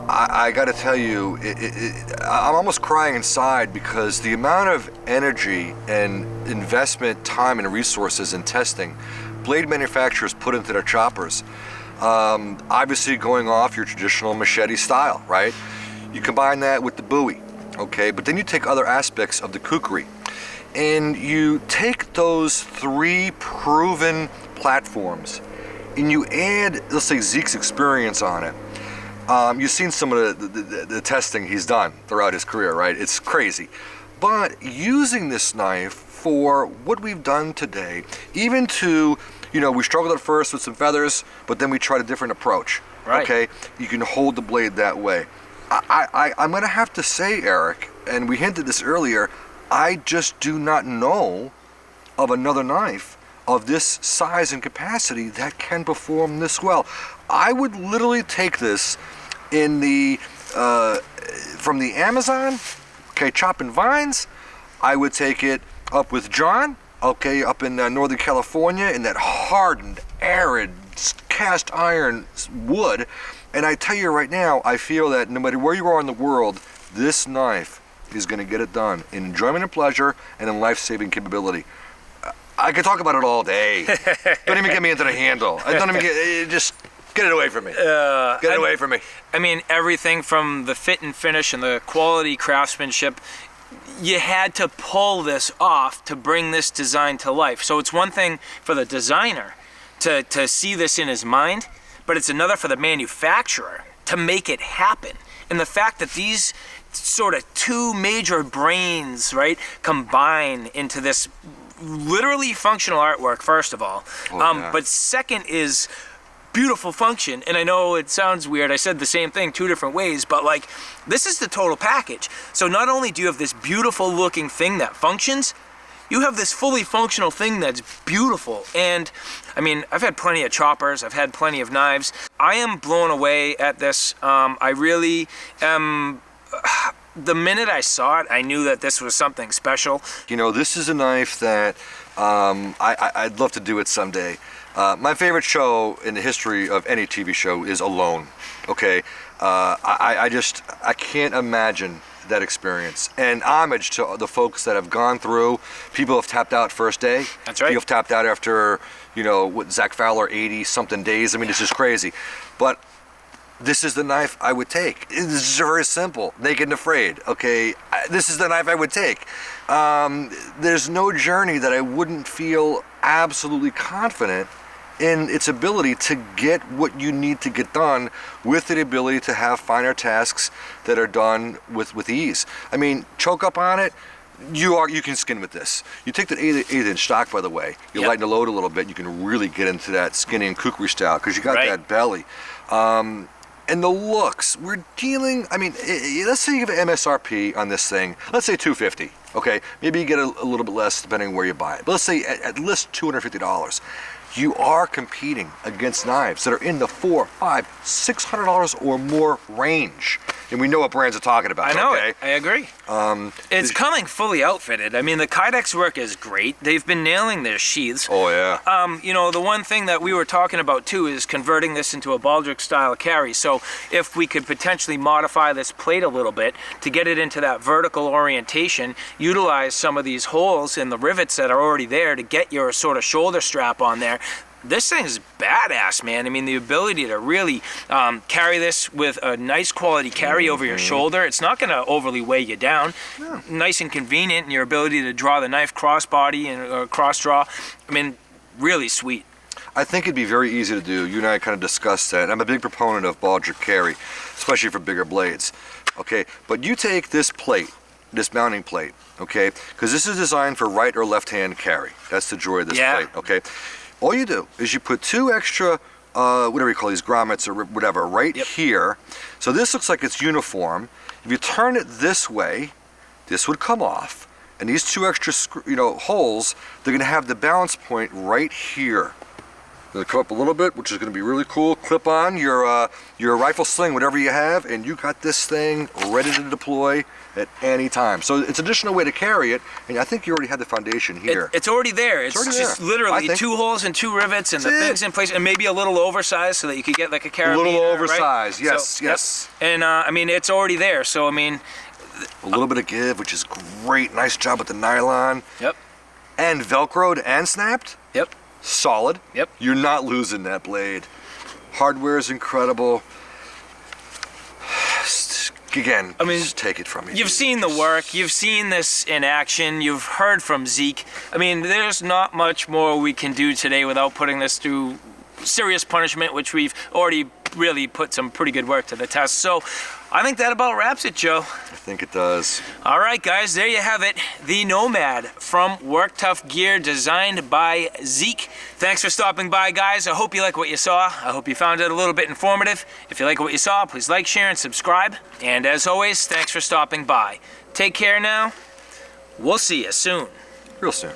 I got to tell you, I'm almost crying inside because the amount of energy and investment, time, and resources in testing blade manufacturers put into their choppers, obviously going off your traditional machete style, right? You combine that with the buoy, okay? But then you take other aspects of the kukri, and you take those 3 proven platforms, and you add, let's say, Zeke's experience on it. You've seen some of the testing he's done throughout his career, right? It's crazy. But using this knife for what we've done today, even to, you know, we struggled at first with some feathers, but then we tried a different approach, right. Okay? You can hold the blade that way. I'm gonna have to say, Eric, and we hinted this earlier, I just do not know of another knife of this size and capacity that can perform this well. I would literally take this in the from the Amazon, okay, chopping vines. I would take it up with John, okay, up in Northern California in that hardened, arid, cast iron wood. And I tell you right now, I feel that no matter where you are in the world, this knife is going to get it done in enjoyment and pleasure and in life-saving capability. I could talk about it all day. Don't even get me into the handle. Don't even just get it away from me. Get it away from me. I mean, everything from the fit and finish and the quality craftsmanship, you had to pull this off to bring this design to life. So it's one thing for the designer to see this in his mind, but it's another for the manufacturer to make it happen. And the fact that these sort of 2 major brains, right, combine into this literally functional artwork, first of all. But second is beautiful function. And I know it sounds weird, I said the same thing 2 different ways, but like, this is the total package. So not only do you have this beautiful looking thing that functions, you have this fully functional thing that's beautiful. And I mean, I've had plenty of choppers, I've had plenty of knives. I am blown away at this. I really am. The minute I saw it, I knew that this was something special. You know, this is a knife that I'd love to do it someday. My favorite show in the history of any TV show is Alone, okay? I can't imagine that experience. And homage to the folks that have gone through. People have tapped out first day. That's right. People have tapped out after, you know, what, Zach Fowler, 80-something days. I mean, it's just crazy. But this is the knife I would take. This is very simple, naked and afraid, okay? This is the knife I would take. There's no journey that I wouldn't feel absolutely confident in its ability to get what you need to get done, with the ability to have finer tasks that are done with ease. I mean, choke up on it, you can skin with this. You take that 8-inch stock, by the way, you lighten the load a little bit, you can really get into that skinny and kukri style because you got that belly. And the looks, we're dealing, I mean, let's say you have an MSRP on this thing, let's say $250, okay? Maybe you get a little bit less depending on where you buy it, but let's say at least $250. You are competing against knives that are in the $400, $500, $600 or more range. And we know what brands are talking about. I know okay? it. I agree. It's coming fully outfitted. I mean, the Kydex work is great. They've been nailing their sheaths. Oh, yeah. You know, the one thing that we were talking about, too, is converting this into a Baldric style carry. So if we could potentially modify this plate a little bit to get it into that vertical orientation, utilize some of these holes in the rivets that are already there to get your sort of shoulder strap on there. This thing's badass, man. I mean, the ability to really carry this with a nice quality carry over your shoulder. It's not going to overly weigh you down. Yeah. Nice and convenient, and your ability to draw the knife crossbody and cross draw. I mean, really sweet. I think it'd be very easy to do. You and I kind of discussed that. I'm a big proponent of Baldric carry, especially for bigger blades. Okay, but you take this plate, this mounting plate, okay, because this is designed for right or left hand carry. That's the joy of this plate, okay? All you do is you put 2 extra, whatever you call these grommets or whatever, right here. So this looks like it's uniform. If you turn it this way, this would come off. And these two extra holes, they're gonna have the balance point right here. Gonna come up a little bit, which is gonna be really cool. Clip on your rifle sling, whatever you have, and you got this thing ready to deploy at any time. So it's an additional way to carry it, and I think you already had the foundation here. It's already there. It's already just there. literally 2 holes and 2 rivets, and the thing's in place, and maybe a little oversized so that you could get like a carabiner. A little oversized, right? yes, so, yes. Yep. And I mean, it's already there. So I mean, a little bit of give, which is great. Nice job with the nylon. Yep. And Velcroed and snapped. Yep. Solid. Yep. You're not losing that blade. Hardware is incredible. Again, I mean, just take it from me. You've seen the work. You've seen this in action. You've heard from Zeke. I mean, there's not much more we can do today without putting this through serious punishment, which we've already really put some pretty good work to the test. So I think that about wraps it, Joe. I think it does. All right, guys, there you have it. The Nomad from Work Tuff Gear, designed by Zeke. Thanks for stopping by, guys. I hope you like what you saw. I hope you found it a little bit informative. If you like what you saw, please like, share, and subscribe. And as always, thanks for stopping by. Take care now. We'll see you soon. Real soon.